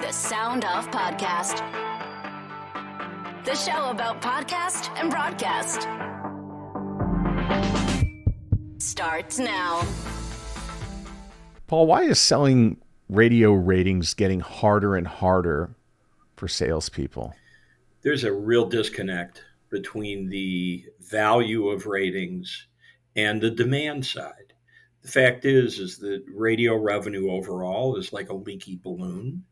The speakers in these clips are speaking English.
The Sound Off Podcast. The show about podcast and broadcast. Starts now. Paul, why is selling radio ratings getting harder and harder for salespeople? There's a real disconnect between the value of ratings and the demand side. The fact is that radio revenue overall is like a leaky balloon.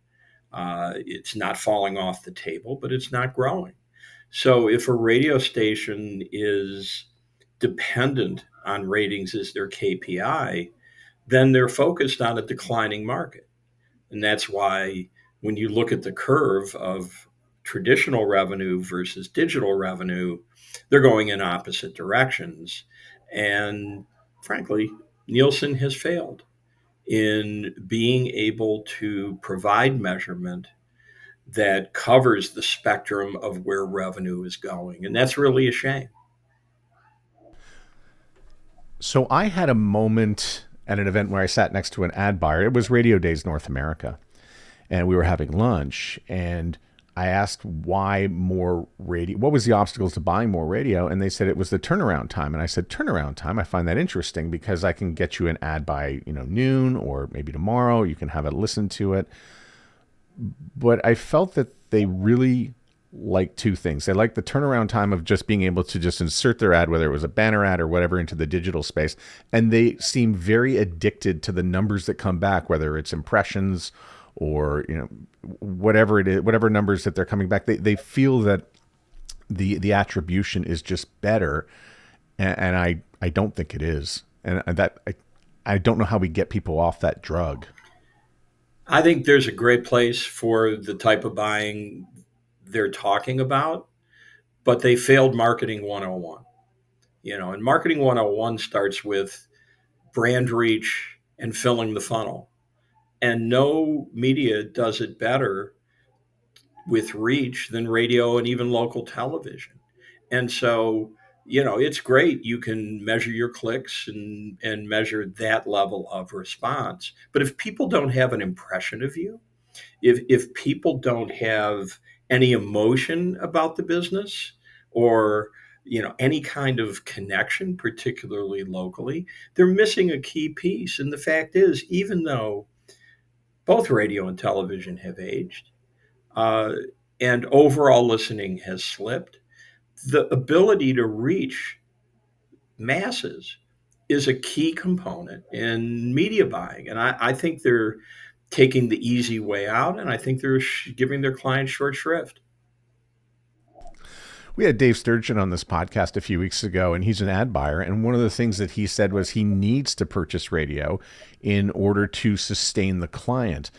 It's not falling off the table, but it's not growing. So if a radio station is dependent on ratings as their KPI, then they're focused on a declining market. And that's why when you look at the curve of traditional revenue versus digital revenue, they're going in opposite directions. And frankly, Nielsen has failed in being able to provide measurement that covers the spectrum of where revenue is going. And that's really a shame. So I had a moment at an event where I sat next to an ad buyer. It was Radio Days North America. And we were having lunch. And I asked why more radio, what was the obstacles to buying more radio? And they said it was the turnaround time. And I said, turnaround time? I find that interesting because I can get you an ad by, noon or maybe tomorrow. You can have it listen to it. But I felt that they really like two things. They like the turnaround time of just being able to just insert their ad, whether it was a banner ad or whatever, into the digital space. And they seem very addicted to the numbers that come back, whether it's impressions or whatever it is, whatever numbers that they're coming back, they feel that the attribution is just better, and I don't think it is, and that I don't know how we get people off that drug. I think there's a great place for the type of buying they're talking about, but they failed marketing 101. And marketing 101 starts with brand reach and filling the funnel. And no media does it better with reach than radio and even local television. And so, it's great. You can measure your clicks and measure that level of response. But if people don't have an impression of you, if people don't have any emotion about the business or, any kind of connection, particularly locally, they're missing a key piece. And the fact is, even though both radio and television have aged, and overall listening has slipped, the ability to reach masses is a key component in media buying. And I think they're taking the easy way out, and I think they're giving their clients short shrift. We had Dave Sturgeon on this podcast a few weeks ago, and he's an ad buyer. And one of the things that he said was he needs to purchase radio in order to sustain the client.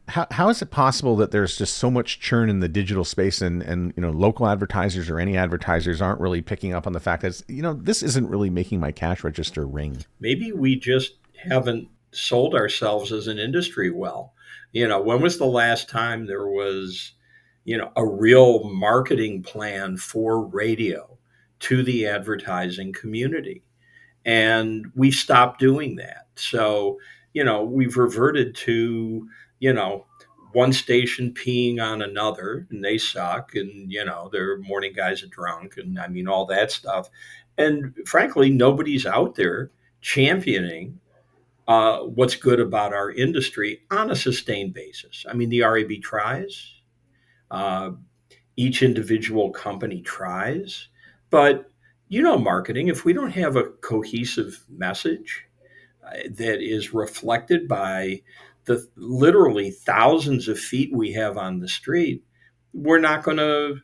How is it possible that there's just so much churn in the digital space and local advertisers or any advertisers aren't really picking up on the fact that, this isn't really making my cash register ring? Maybe we just haven't sold ourselves as an industry well. When was the last time there was a real marketing plan for radio to the advertising community? And we stopped doing that. So, we've reverted to, one station peeing on another, and they suck, and, their morning guys are drunk, and all that stuff. And frankly, nobody's out there championing what's good about our industry on a sustained basis. The RAB tries. Each individual company tries, but marketing, if we don't have a cohesive message that is reflected by the literally thousands of feet we have on the street, we're not going to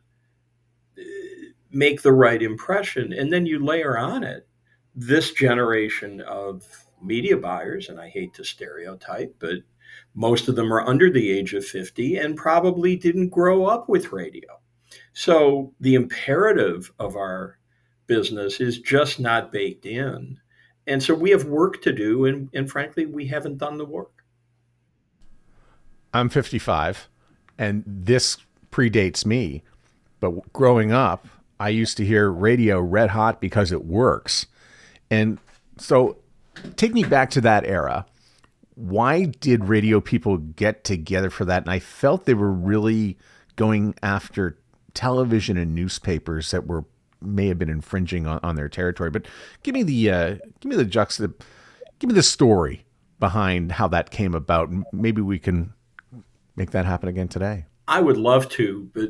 make the right impression. And then you layer on it this generation of media buyers, and I hate to stereotype, but most of them are under the age of 50 and probably didn't grow up with radio. So the imperative of our business is just not baked in. And so we have work to do, and frankly, we haven't done the work. I'm 55, and this predates me. But growing up, I used to hear radio red hot because it works. And so take me back to that era. why did radio people get together for that? And I felt they were really going after television and newspapers that were may have been infringing on their territory. But give me the story behind how that came about. Maybe we can make that happen again today. I would love to, but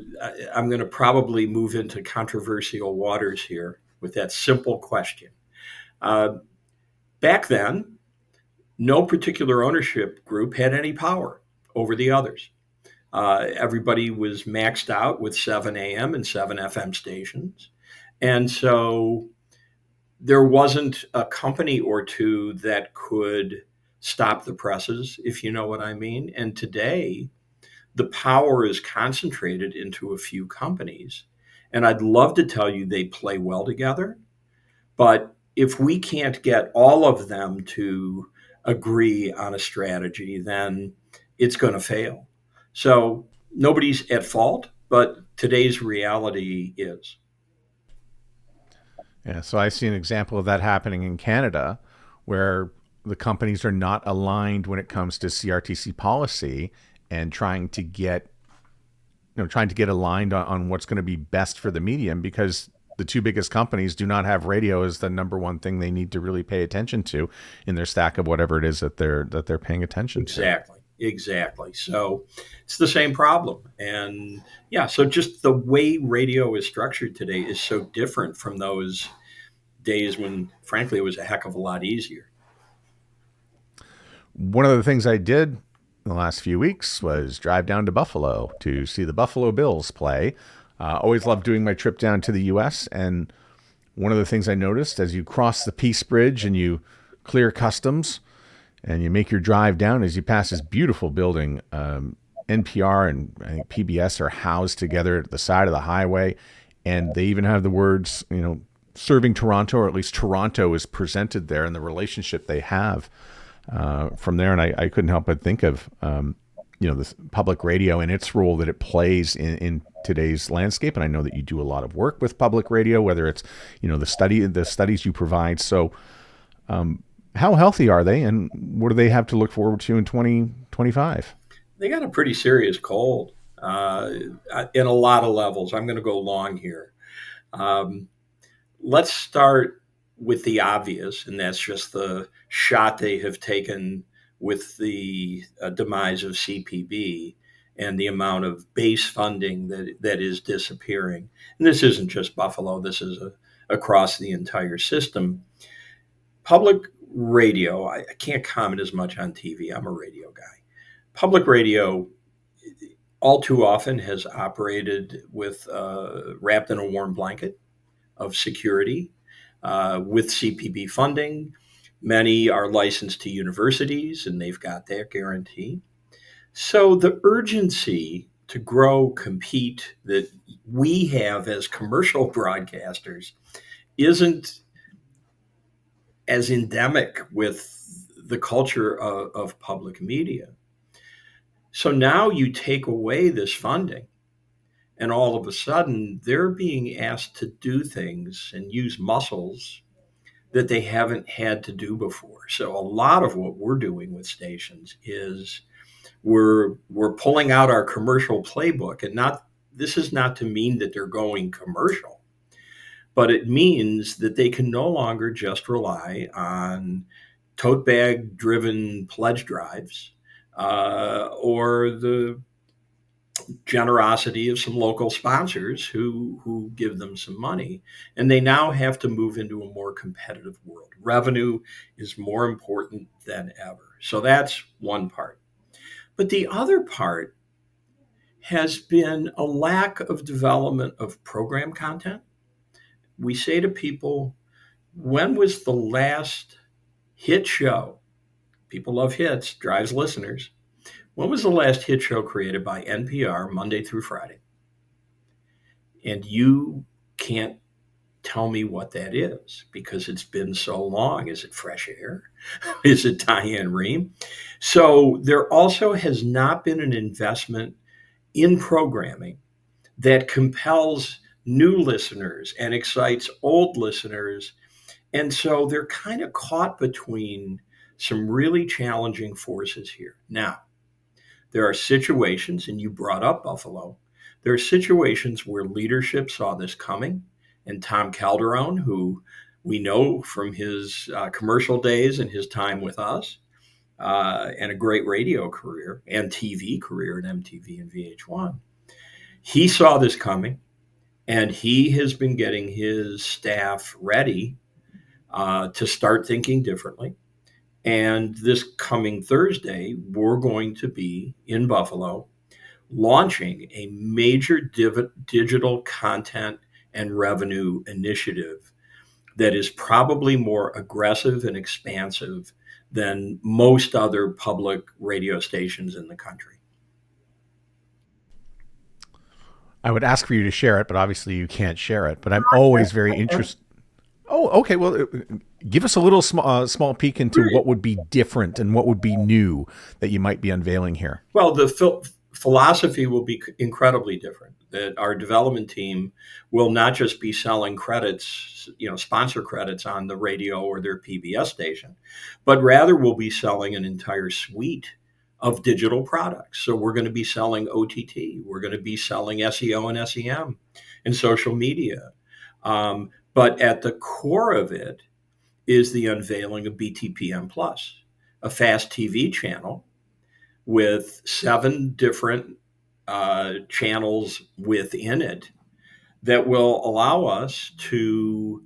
I'm going to probably move into controversial waters here with that simple question. Back then, no particular ownership group had any power over the others. Everybody was maxed out with 7 a.m. and 7 FM stations. And so there wasn't a company or two that could stop the presses, if you know what I mean. And today, the power is concentrated into a few companies. And I'd love to tell you they play well together. But if we can't get all of them to agree on a strategy, then it's going to fail. So nobody's at fault, but today's reality is. Yeah, so I see an example of that happening in Canada, where the companies are not aligned when it comes to CRTC policy and trying to get aligned on what's going to be best for the medium, because the two biggest companies do not have radio as the number one thing they need to really pay attention to in their stack of whatever it is that they're paying attention to. Exactly. So it's the same problem. And yeah, so just the way radio is structured today is so different from those days when, frankly, it was a heck of a lot easier. One of the things I did in the last few weeks was drive down to Buffalo to see the Buffalo Bills play. Always loved doing my trip down to the U.S. And one of the things I noticed as you cross the Peace Bridge and you clear customs and you make your drive down, as you pass this beautiful building, NPR and I think PBS are housed together at the side of the highway. And they even have the words, serving Toronto, or at least Toronto is presented there, and the relationship they have from there. And I couldn't help but think of, this public radio and its role that it plays in today's landscape. And I know that you do a lot of work with public radio, whether it's, the studies you provide. So how healthy are they, and what do they have to look forward to in 2025? They got a pretty serious cold in a lot of levels. I'm going to go long here. Let's start with the obvious, and that's just the shot they have taken with the demise of CPB and the amount of base funding that is disappearing. And this isn't just Buffalo, this is across the entire system. Public radio, I can't comment as much on TV. I'm a radio guy. Public radio, all too often, has operated with wrapped in a warm blanket of security with CPB funding. Many are licensed to universities, and they've got that guarantee. So the urgency to grow, compete that we have as commercial broadcasters isn't as endemic with the culture of public media. So now you take away this funding, and all of a sudden they're being asked to do things and use muscles that they haven't had to do before. So a lot of what we're doing with stations is we're pulling out our commercial playbook, and this is not to mean that they're going commercial, but it means that they can no longer just rely on tote bag driven pledge drives or the generosity of some local sponsors who give them some money. And they now have to move into a more competitive world. Revenue is more important than ever. So that's one part. But the other part has been a lack of development of program content. We say to people, when was the last hit show? People love hits, drives listeners. When was the last hit show created by NPR Monday through Friday? And you can't tell me what that is because it's been so long. Is it Fresh Air? Is it Diane Rehm? So there also has not been an investment in programming that compels new listeners and excites old listeners. And so they're kind of caught between some really challenging forces here. Now, there are situations, and you brought up Buffalo, there are situations where leadership saw this coming, and Tom Calderon, who we know from his commercial days and his time with us, and a great radio career and TV career at MTV and VH1, he saw this coming, and he has been getting his staff ready to start thinking differently. And this coming Thursday, we're going to be in Buffalo launching a major digital content and revenue initiative that is probably more aggressive and expansive than most other public radio stations in the country. I would ask for you to share it, but obviously you can't share it. But I'm always very interested. Oh, okay. Well, give us a little small peek into what would be different and what would be new that you might be unveiling here. Well, the philosophy will be incredibly different. That our development team will not just be selling credits, sponsor credits on the radio or their PBS station, but rather we'll be selling an entire suite of digital products. So we're going to be selling OTT, we're going to be selling SEO and SEM and social media. But at the core of it is the unveiling of BTPM Plus, a fast TV channel with 7 different channels within it that will allow us to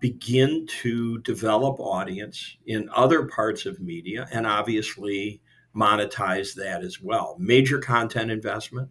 begin to develop audience in other parts of media and obviously monetize that as well. Major content investment.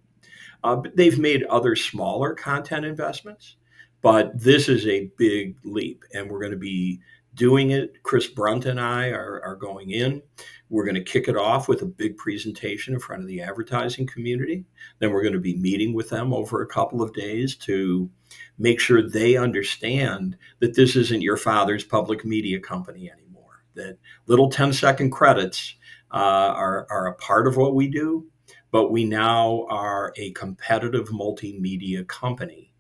But they've made other smaller content investments, but this is a big leap, and we're going to be doing it. Chris Brunt and I are going in. We're going to kick it off with a big presentation in front of the advertising community. Then we're going to be meeting with them over a couple of days to make sure they understand that this isn't your father's public media company anymore, that little 10-second credits are a part of what we do, but we now are a competitive multimedia company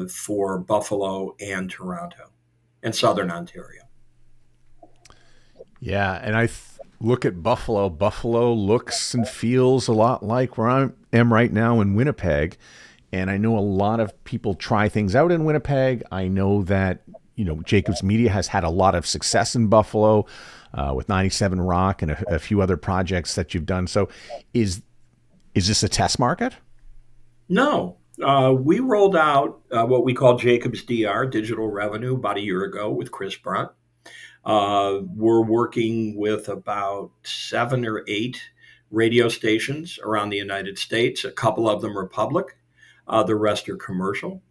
for Buffalo and Toronto and Southern Ontario. Yeah, and I look at Buffalo. Buffalo looks and feels a lot like where I am right now in Winnipeg. And I know a lot of people try things out in Winnipeg. I know that, Jacobs Media has had a lot of success in Buffalo with 97 Rock and a few other projects that you've done. So is this a test market? No. We rolled out what we call Jacobs DR, digital revenue, about a year ago with Chris Brunt. We're working with about 7 or 8 radio stations around the United States. A couple of them are public. The rest are commercial.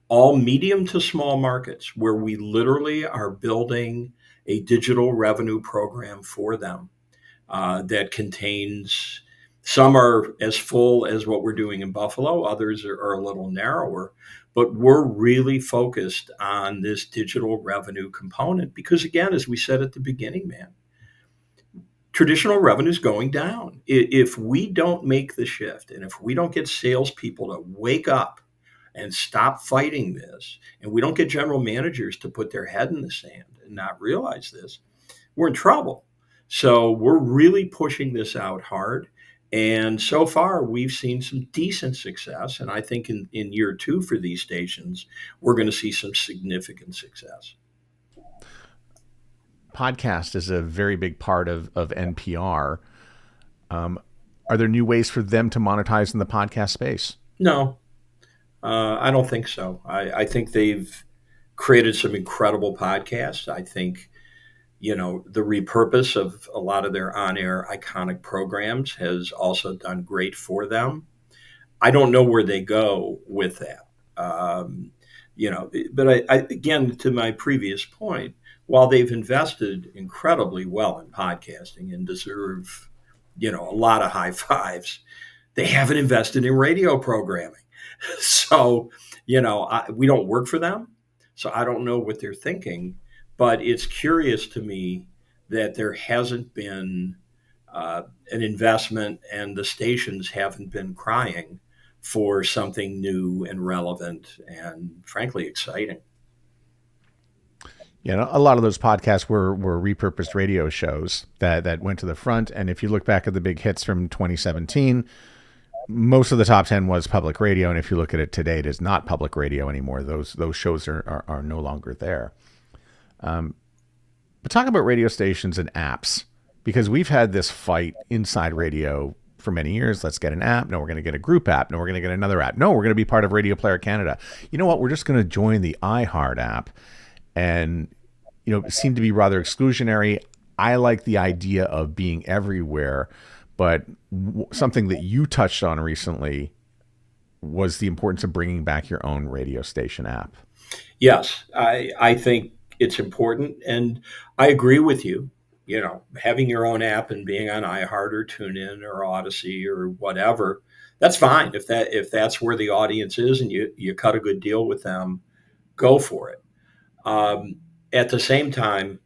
All medium to small markets where we literally are building a digital revenue program for them that contains, some are as full as what we're doing in Buffalo, others are a little narrower, but we're really focused on this digital revenue component because, again, as we said at the beginning, man, traditional revenue is going down. If we don't make the shift and if we don't get salespeople to wake up and stop fighting this, and we don't get general managers to put their head in the sand and not realize this, we're in trouble. So we're really pushing this out hard. And so far, we've seen some decent success. And I think in year 2 for these stations, we're going to see some significant success. Podcast is a very big part of NPR. Are there new ways for them to monetize in the podcast space? No, I don't think so. I think they've created some incredible podcasts. I think, the repurpose of a lot of their on-air iconic programs has also done great for them. I don't know where they go with that. But I again, to my previous point, while they've invested incredibly well in podcasting and deserve, a lot of high fives, they haven't invested in radio programming. So, we don't work for them. So I don't know what they're thinking, but it's curious to me that there hasn't been an investment and the stations haven't been crying for something new and relevant and frankly exciting. You know, a lot of those podcasts were repurposed radio shows that went to the front. And if you look back at the big hits from 2017, most of the top 10 was public radio. And if you look at it today, it is not public radio anymore. Those shows are no longer there. But talk about radio stations and apps, because we've had this fight inside radio for many years. Let's get an app. No, we're going to get a group app. No, we're going to get another app. No, we're going to be part of Radio Player Canada. You know what? We're just going to join the iHeart app. And, you know, it seemed to be rather exclusionary. I like the idea of being everywhere, but something that you touched on recently was the importance of bringing back your own radio station app. Yes, I think it's important, and I agree with you. You know, having your own app and being on iHeart or TuneIn or Odyssey or whatever, that's fine. If that's where the audience is and you cut a good deal with them, go for it. At the same time,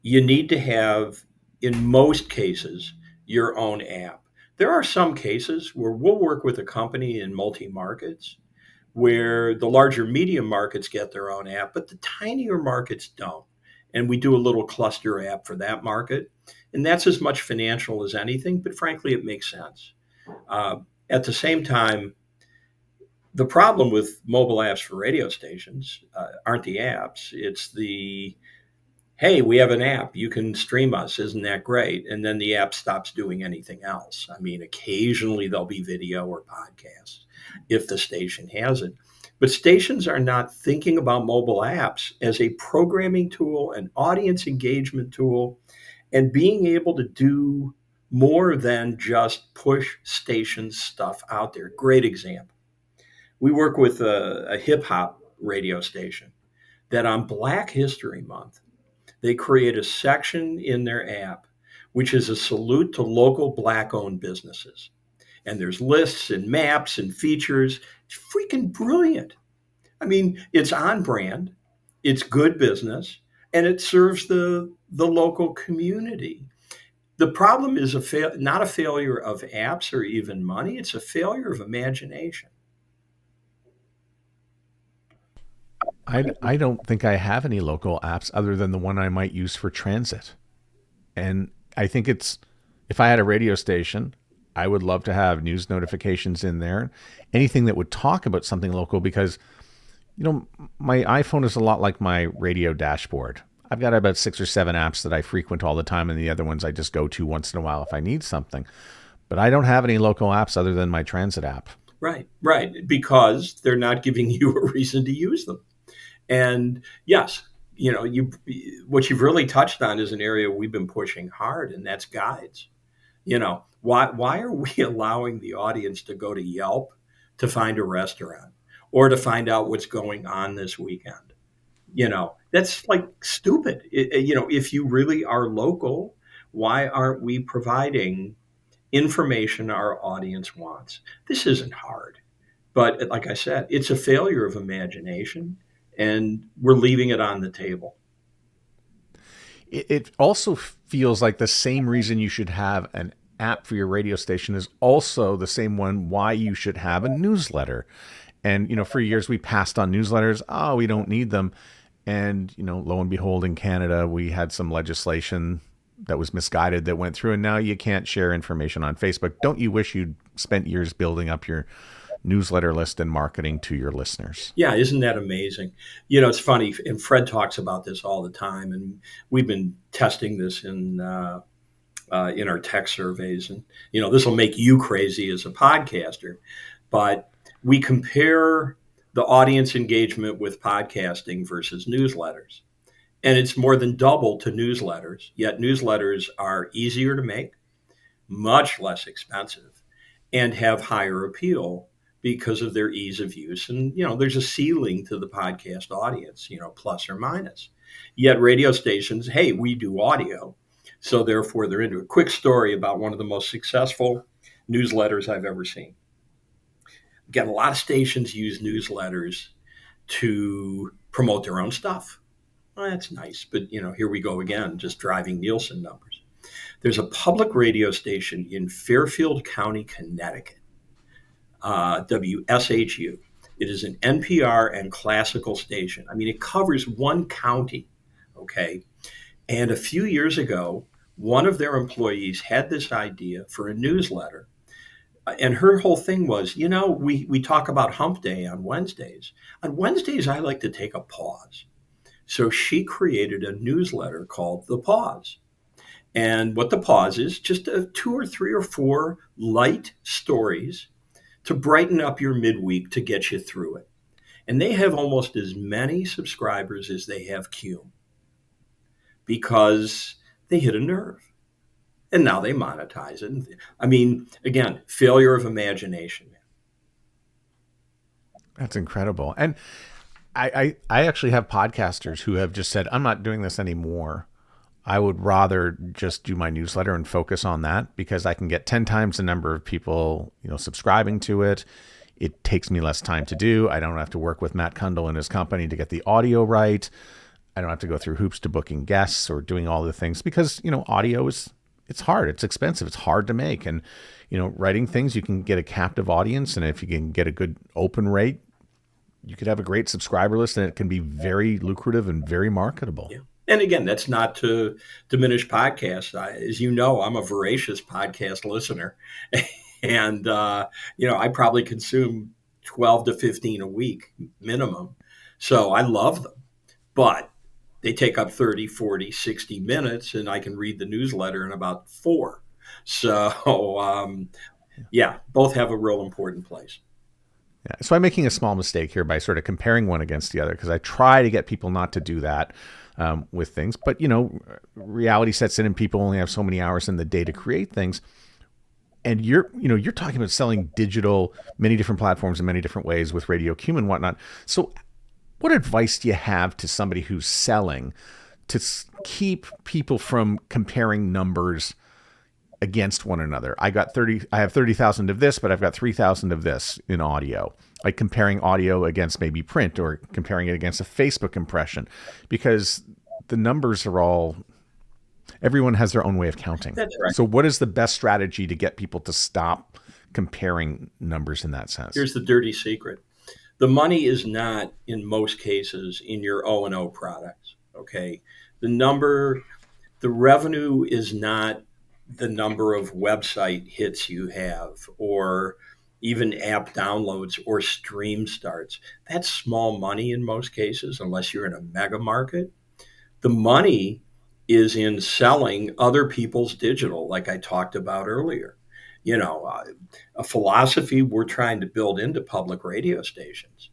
you need to have, in most cases, your own app. There are some cases where we'll work with a company in multi-markets where the larger medium markets get their own app, but the tinier markets don't. And we do a little cluster app for that market. And that's as much financial as anything, but frankly, it makes sense. At the same time, the problem with mobile apps for radio stations aren't the apps. It's the, hey, we have an app. You can stream us. Isn't that great? And then the app stops doing anything else. I mean, occasionally there'll be video or podcasts if the station has it. But stations are not thinking about mobile apps as a programming tool, an audience engagement tool, and being able to do more than just push station stuff out there. Great example. We work with a hip hop radio station that on Black History Month, they create a section in their app, which is a salute to local Black owned businesses. And there's lists and maps and features. It's freaking brilliant. I mean, it's on brand, it's good business, and it serves the local community. The problem is not a failure of apps or even money. It's a failure of imagination. I don't think I have any local apps other than the one I might use for transit. And I think if I had a radio station, I would love to have news notifications in there, anything that would talk about something local, because, you know, my iPhone is a lot like my radio dashboard. I've got about 6 or 7 apps that I frequent all the time, and the other ones I just go to once in a while if I need something. But I don't have any local apps other than my transit app. Right, because they're not giving you a reason to use them. And yes, you know, what you've really touched on is an area we've been pushing hard, and that's guides. You know, why are we allowing the audience to go to Yelp to find a restaurant or to find out what's going on this weekend? You know, that's like stupid. You know, if you really are local, why aren't we providing information our audience wants? This isn't hard, but like I said, it's a failure of imagination, and we're leaving it on the table. It also feels like the same reason you should have an app for your radio station is also the same one why you should have a newsletter. And, you know, for years we passed on newsletters. Oh, we don't need them. And, you know, lo and behold, in Canada, we had some legislation that was misguided that went through, and now you can't share information on Facebook. Don't you wish you'd spent years building up your newsletter list and marketing to your listeners? Yeah, isn't that amazing? You know, it's funny, and Fred talks about this all the time, and we've been testing this in our tech surveys. And, you know, this will make you crazy as a podcaster, but we compare the audience engagement with podcasting versus newsletters. And it's more than double to newsletters, yet newsletters are easier to make, much less expensive, and have higher appeal because of their ease of use. And, you know, there's a ceiling to the podcast audience, you know, plus or minus. Yet radio stations, hey, we do audio, so therefore they're into a quick story about one of the most successful newsletters I've ever seen. Again, a lot of stations use newsletters to promote their own stuff. Well, that's nice, but, you know, here we go again, just driving Nielsen numbers. There's a public radio station in Fairfield County, Connecticut, WSHU. It is an NPR and classical station. I mean, it covers one county. Okay. And a few years ago, one of their employees had this idea for a newsletter. And her whole thing was, we talk about hump day on Wednesdays. On Wednesdays, I like to take a pause. So she created a newsletter called The Pause. And what The Pause is, just two or three or four light stories to brighten up your midweek to get you through it. And they have almost as many subscribers as they have Q because they hit a nerve. And now they monetize it. I mean, again, failure of imagination. That's incredible. And I actually have podcasters who have just said, I'm not doing this anymore. I would rather just do my newsletter and focus on that because I can get 10 times the number of people, subscribing to it. It takes me less time to do. I don't have to work with Matt Kundle and his company to get the audio right. I don't have to go through hoops to booking guests or doing all the things because, audio it's hard. It's expensive. It's hard to make. And, writing things, you can get a captive audience. And if you can get a good open rate, you could have a great subscriber list and it can be very lucrative and very marketable. Yeah. And again, that's not to diminish podcasts. As you know, I'm a voracious podcast listener. And, I probably consume 12 to 15 a week minimum. So I love them. But they take up 30, 40, 60 minutes, and I can read the newsletter in about 4. So, both have a real important place. Yeah. So I'm making a small mistake here by sort of comparing one against the other because I try to get people not to do that with things. But, reality sets in and people only have so many hours in the day to create things. And you're talking about selling digital, many different platforms in many different ways with Radio Q and whatnot. So what advice do you have to somebody who's selling to keep people from comparing numbers against one another? I have 30,000 of this, but I've got 3,000 of this in audio. Like comparing audio against maybe print or comparing it against a Facebook impression, because the numbers are everyone has their own way of counting. That's right. So what is the best strategy to get people to stop comparing numbers in that sense? Here's the dirty secret. The money is not, in most cases, in your O&O products, okay? The revenue is not the number of website hits you have or even app downloads or stream starts. That's small money in most cases, unless you're in a mega market. The money is in selling other people's digital, like I talked about earlier. A philosophy we're trying to build into public radio stations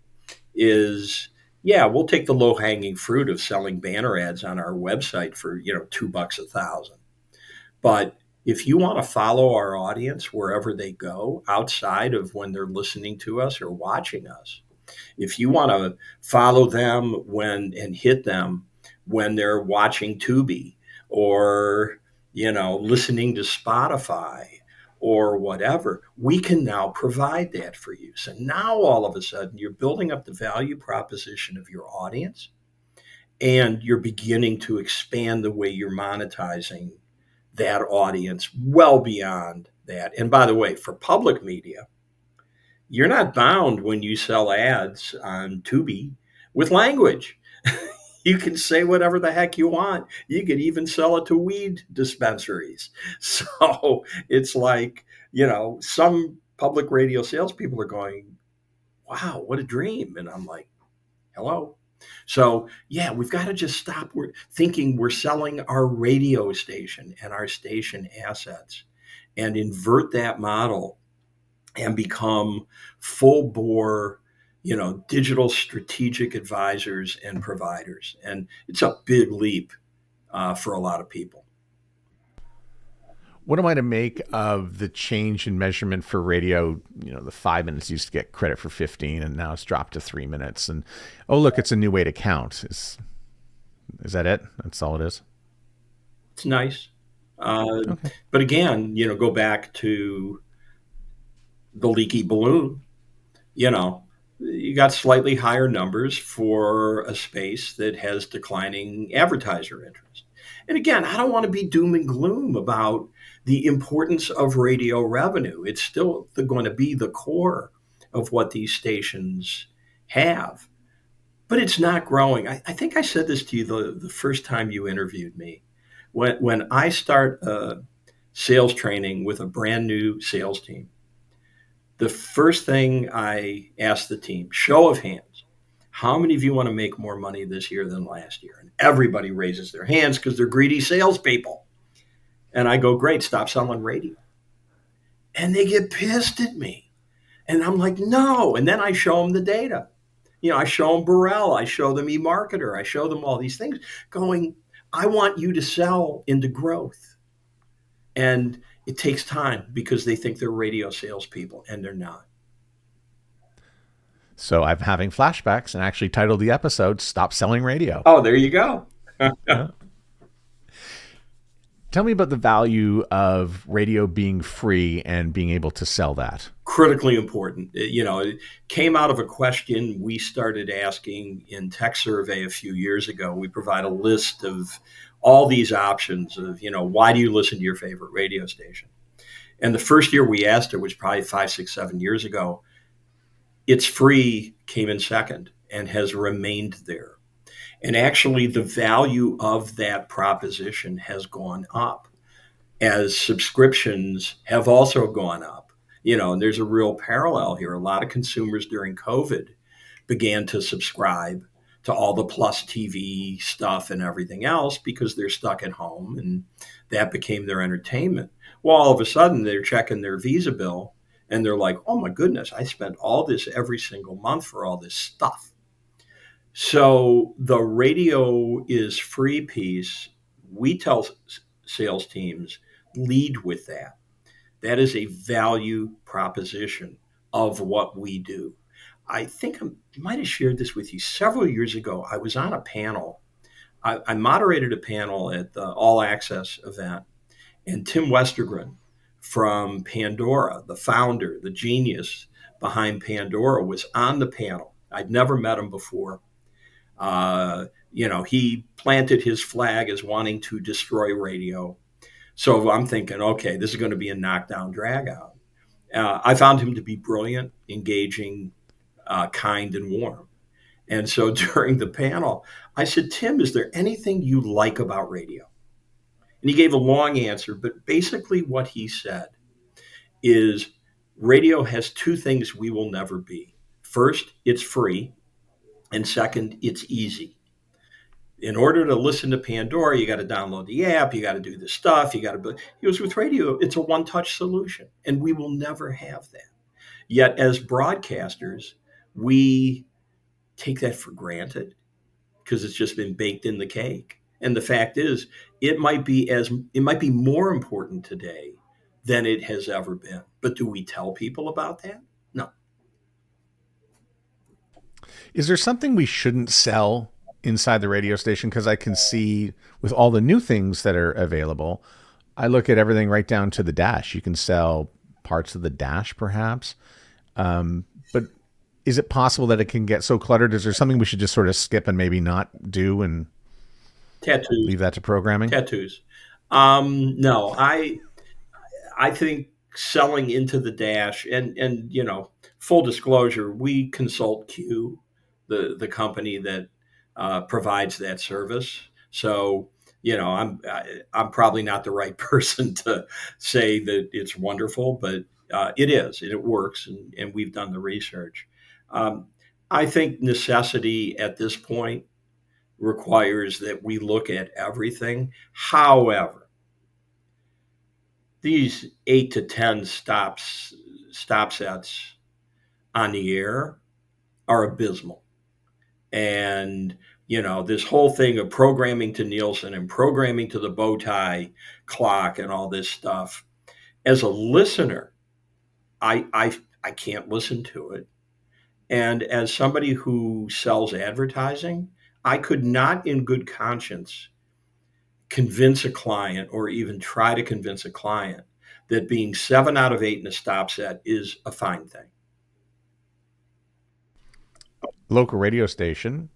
is, we'll take the low-hanging fruit of selling banner ads on our website for, $2 1,000. But if you want to follow our audience wherever they go outside of when they're listening to us or watching us, if you want to follow them and hit them when they're watching Tubi or, listening to Spotify or whatever, we can now provide that for you. So now all of a sudden you're building up the value proposition of your audience and you're beginning to expand the way you're monetizing that audience well beyond that. And by the way, for public media, you're not bound when you sell ads on Tubi with language. You can say whatever the heck you want. You could even sell it to weed dispensaries. So it's like, some public radio salespeople are going, wow, what a dream. And I'm like, hello. So, we've got to just stop thinking we're selling our radio station and our station assets and invert that model and become full bore, digital strategic advisors and providers. And it's a big leap for a lot of people. What am I to make of the change in measurement for radio? The 5 minutes used to get credit for 15 and now it's dropped to 3 minutes. And, oh, look, it's a new way to count. Is that it? That's all it is? It's nice. Okay. But again, go back to the leaky balloon. You got slightly higher numbers for a space that has declining advertiser interest. And again, I don't want to be doom and gloom about the importance of radio revenue. It's still going to be the core of what these stations have. but it's not growing. I think I said this to you the first time you interviewed me. When I start sales training with a brand new sales team, the first thing I ask the team, show of hands, how many of you want to make more money this year than last year? And everybody raises their hands because they're greedy salespeople. And I go, great, stop selling radio. And they get pissed at me. And I'm like, no. And then I show them the data. I show them Burrell, I show them eMarketer, I show them all these things going, I want you to sell into growth. And it takes time because they think they're radio salespeople and they're not. So I'm having flashbacks and actually titled the episode, Stop Selling Radio. Oh, there you go. Yeah. Tell me about the value of radio being free and being able to sell that. Critically important. It came out of a question we started asking in Tech Survey a few years ago. We provide a list of all these options of, why do you listen to your favorite radio station? And the first year we asked it was probably 5, 6, 7 years ago. It's free came in second and has remained there. And actually, the value of that proposition has gone up as subscriptions have also gone up. And there's a real parallel here. A lot of consumers during COVID began to subscribe to all the Plus TV stuff and everything else because they're stuck at home, and that became their entertainment. Well, all of a sudden, they're checking their Visa bill, and they're like, oh, my goodness, I spent all this every single month for all this stuff. So the radio is free piece. We tell sales teams, lead with that. That is a value proposition of what we do. I think I might have shared this with you several years ago. I was on a panel. I moderated a panel at the All Access event, and Tim Westergren from Pandora, the founder, the genius behind Pandora, was on the panel. I'd never met him before. He planted his flag as wanting to destroy radio. So I'm thinking, okay, this is going to be a knockdown, drag out. I found him to be brilliant, engaging, kind, and warm. And so during the panel, I said, Tim, is there anything you like about radio? And he gave a long answer, but basically what he said is radio has two things we will never be. First, it's free. And second, it's easy. In order to listen to Pandora, you got to download the app, you got to do this stuff, he goes, with radio, it's a one-touch solution, and we will never have that. Yet as broadcasters, we take that for granted because it's just been baked in the cake. And the fact is, it might be more important today than it has ever been. But do we tell people about that? No. Is there something we shouldn't sell inside the radio station? Because I can see with all the new things that are available, I look at everything right down to the dash. You can sell parts of the dash, perhaps. But is it possible that it can get so cluttered? Is there something we should just sort of skip and maybe not do and tattoos? Leave that to programming? Tattoos. No, I think selling into the dash and full disclosure, we consult Q, the company that provides that service. So, I'm probably not the right person to say that it's wonderful, but it is, and it works, and we've done the research. I think necessity at this point requires that we look at everything. However, these 8 to 10 stop sets on the air are abysmal. And, this whole thing of programming to Nielsen and programming to the bow tie clock and all this stuff, as a listener, I can't listen to it. And as somebody who sells advertising, I could not in good conscience convince a client or even try to convince a client that being 7 out of 8 in a stop set is a fine thing. Local radio station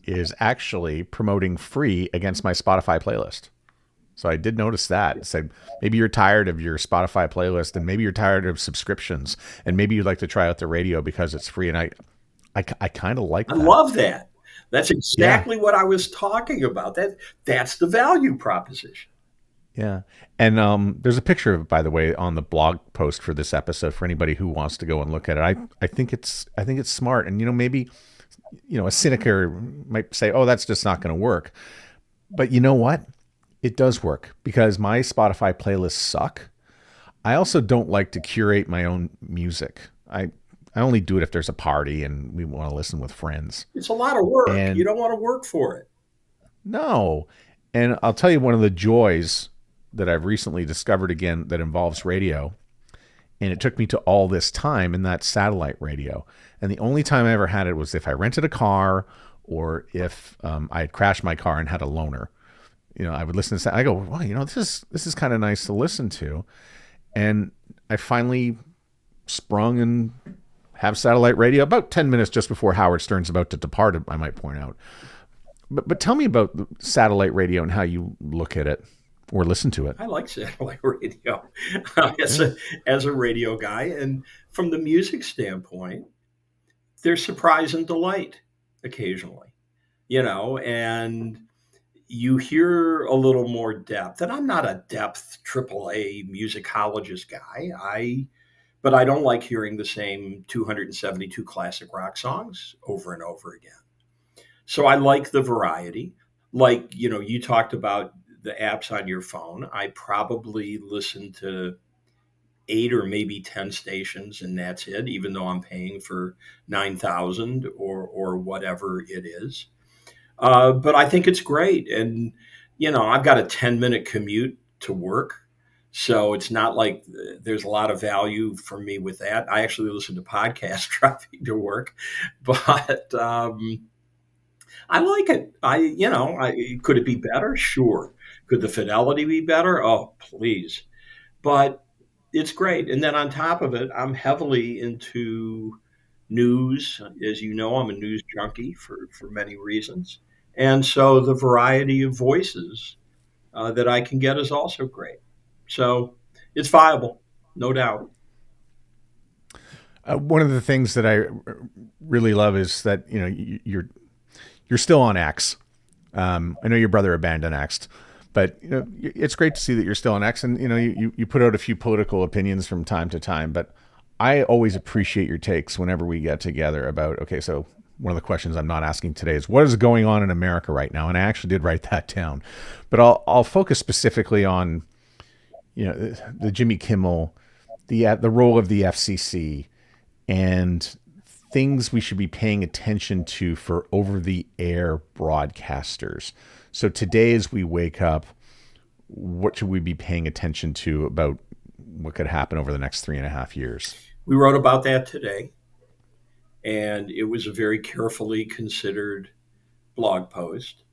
is actually promoting free against my Spotify playlist. So I did notice that. It said, maybe you're tired of your Spotify playlist and maybe you're tired of subscriptions and maybe you'd like to try out the radio because it's free. And I kind of like that. I love that. That's Yeah. exactly what I was talking about. That's the value proposition. Yeah. And there's a picture of it, by the way, on the blog post for this episode for anybody who wants to go and look at it. I think it's smart. And maybe, a cynic might say, "Oh, that's just not going to work." But you know what? It does work because my Spotify playlists suck. I also don't like to curate my own music. I only do it if there's a party and we want to listen with friends. It's a lot of work. You And don't want to work for it. no. And I'll tell you one of the joys that I've recently discovered again that involves radio. And it took me to all this time in that satellite radio. And the only time I ever had it was if I rented a car or if I had crashed my car and had a loaner. I would listen to that. I go, wow, this is kind of nice to listen to. And I finally sprung and have satellite radio about 10 minutes just before Howard Stern's about to depart, I might point out. But tell me about the satellite radio and how you look at it or listen to it. I like satellite radio as a radio guy. And from the music standpoint, there's surprise and delight occasionally, and you hear a little more depth. And I'm not a depth AAA musicologist guy. But I don't like hearing the same 272 classic rock songs over and over again. So I like the variety. Like, you talked about the apps on your phone. I probably listen to 8 or maybe 10 stations and that's it, even though I'm paying for 9,000 or whatever it is. But I think it's great. And, I've got a 10-minute commute to work. So it's not like there's a lot of value for me with that. I actually listen to podcasts driving to work, but I like it. Could it be better? Sure. Could the fidelity be better? Oh, please. But it's great. And then on top of it, I'm heavily into news. As you know, I'm a news junkie for many reasons. And so the variety of voices that I can get is also great. So it's viable, no doubt. One of the things that I really love is that you're still on X. I know your brother abandoned X, but it's great to see that you're still on X, and you put out a few political opinions from time to time. But I always appreciate your takes whenever we get together about, okay, so one of the questions I'm not asking today is what is going on in America right now, and I actually did write that down, but I'll focus specifically on the Jimmy Kimmel, the role of the FCC, and things we should be paying attention to for over-the-air broadcasters. So today, as we wake up, what should we be paying attention to about what could happen over the next 3.5 years? We wrote about that today, and it was a very carefully considered blog post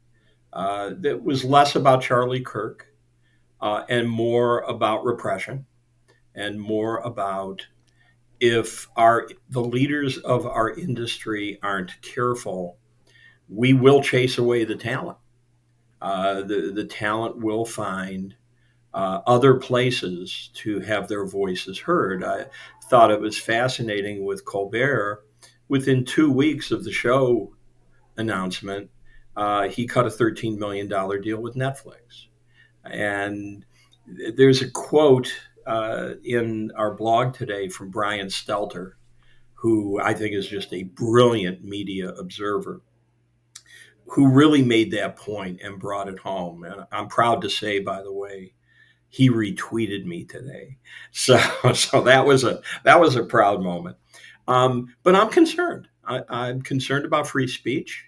that was less about Charlie Kirk and more about repression and more about if the leaders of our industry aren't careful, we will chase away the talent. The talent will find other places to have their voices heard. I thought it was fascinating with Colbert. Within 2 weeks of the show announcement, he cut a $13 million deal with Netflix. And there's a quote in our blog today from Brian Stelter, who I think is just a brilliant media observer, who really made that point and brought it home. And I'm proud to say, by the way, he retweeted me today. So that was a proud moment. But I'm concerned. I'm concerned about free speech,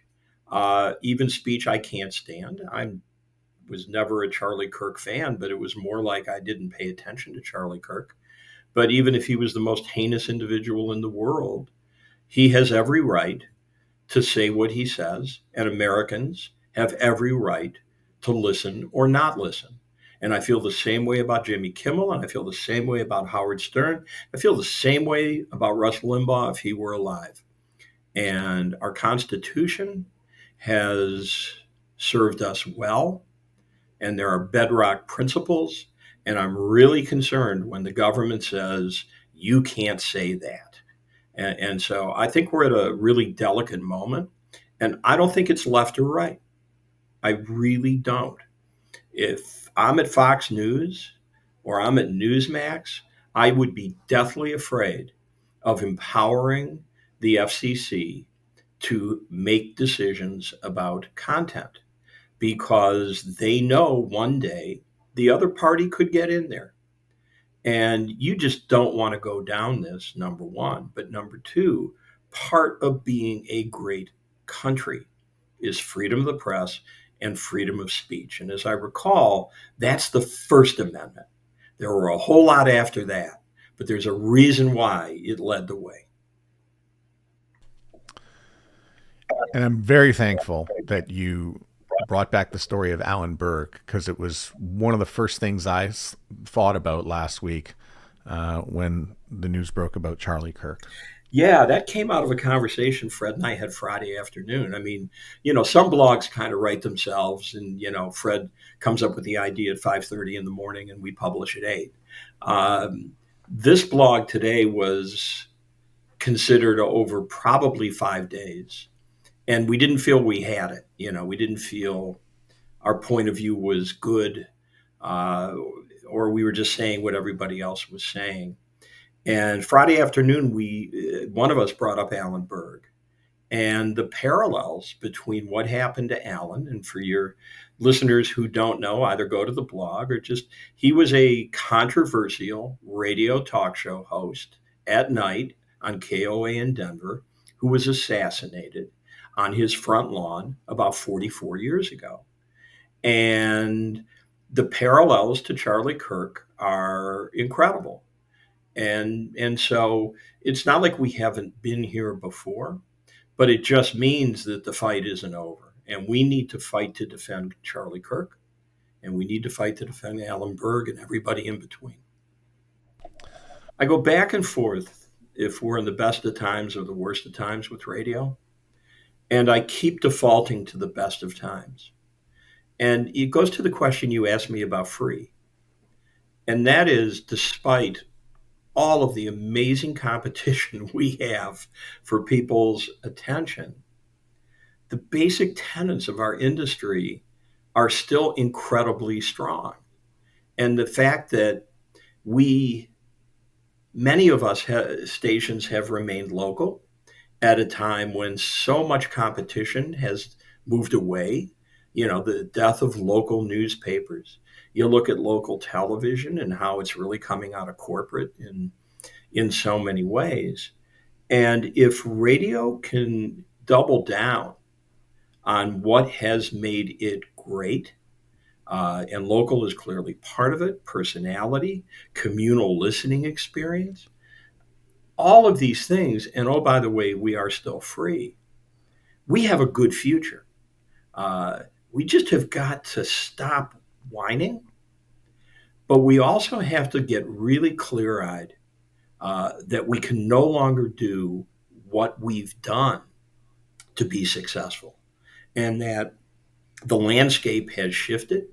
even speech I can't stand. I was never a Charlie Kirk fan, but it was more like I didn't pay attention to Charlie Kirk. But even if he was the most heinous individual in the world, he has every right to say what he says, and Americans have every right to listen or not listen. And I feel the same way about Jimmy Kimmel, and I feel the same way about Howard Stern. I feel the same way about Rush Limbaugh if he were alive. And our Constitution has served us well, and there are bedrock principles. And I'm really concerned when the government says, you can't say that. And so I think we're at a really delicate moment. And I don't think it's left or right. I really don't. If I'm at Fox News or I'm at Newsmax, I would be deathly afraid of empowering the FCC to make decisions about content because they know one day the other party could get in there. And you just don't want to go down this, number one. But number two, part of being a great country is freedom of the press and freedom of speech. And as I recall, that's the First Amendment. There were a whole lot after that, but there's a reason why it led the way. And I'm very thankful that you brought back the story of Alan Berg, because it was one of the first things I thought about last week when the news broke about Charlie Kirk. Yeah, that came out of a conversation Fred and I had Friday afternoon. I mean, some blogs kind of write themselves, and Fred comes up with the idea at 5:30 in the morning, and we publish at 8. This blog today was considered over probably 5 days, and we didn't feel we had it. We didn't feel our point of view was good, or we were just saying what everybody else was saying. And Friday afternoon, one of us brought up Alan Berg and the parallels between what happened to Alan. And for your listeners who don't know, either go to the blog or he was a controversial radio talk show host at night on KOA in Denver who was assassinated on his front lawn about 44 years ago. And the parallels to Charlie Kirk are incredible. And so it's not like we haven't been here before, but it just means that the fight isn't over. And we need to fight to defend Charlie Kirk, and we need to fight to defend Alan Berg and everybody in between. I go back and forth if we're in the best of times or the worst of times with radio, and I keep defaulting to the best of times. And it goes to the question you asked me about free. And that is, despite all of the amazing competition we have for people's attention, the basic tenets of our industry are still incredibly strong. And the fact that many of us stations have remained local at a time when so much competition has moved away, the death of local newspapers. You look at local television and how it's really coming out of corporate in so many ways. And if radio can double down on what has made it great, and local is clearly part of it, personality, communal listening experience, all of these things, and oh, by the way, we are still free. We have a good future. We just have got to stop whining, but we also have to get really clear-eyed that we can no longer do what we've done to be successful, and that the landscape has shifted.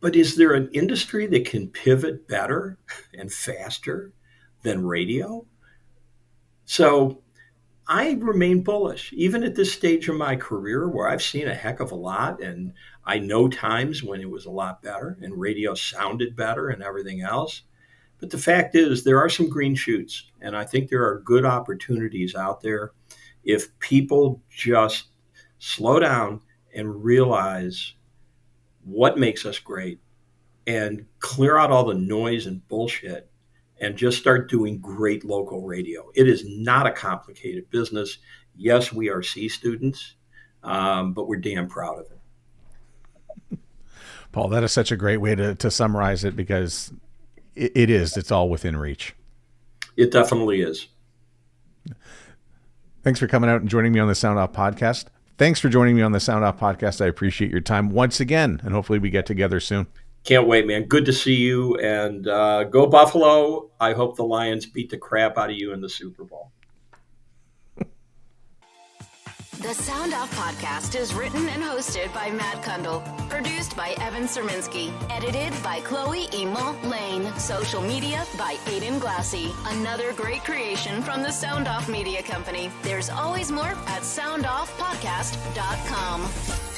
But is there an industry that can pivot better and faster than radio? So I remain bullish, even at this stage of my career where I've seen a heck of a lot, and I know times when it was a lot better and radio sounded better and everything else. But the fact is, there are some green shoots, and I think there are good opportunities out there if people just slow down and realize what makes us great and clear out all the noise and bullshit and just start doing great local radio. It is not a complicated business. Yes, we are C students, but we're damn proud of it. Paul, that is such a great way to summarize it, because it's all within reach. It definitely is. Thanks for coming out and joining me on the Sound Off Podcast. Thanks for joining me on the Sound Off Podcast. I appreciate your time once again, and hopefully we get together soon. Can't wait, man. Good to see you, and go Buffalo. I hope the Lions beat the crap out of you in the Super Bowl. The Sound Off Podcast is written and hosted by Matt Kundle. Produced by Evan Serminski. Edited by Chloe Emo Lane. Social media by Aiden Glassy. Another great creation from the Sound Off Media Company. There's always more at soundoffpodcast.com.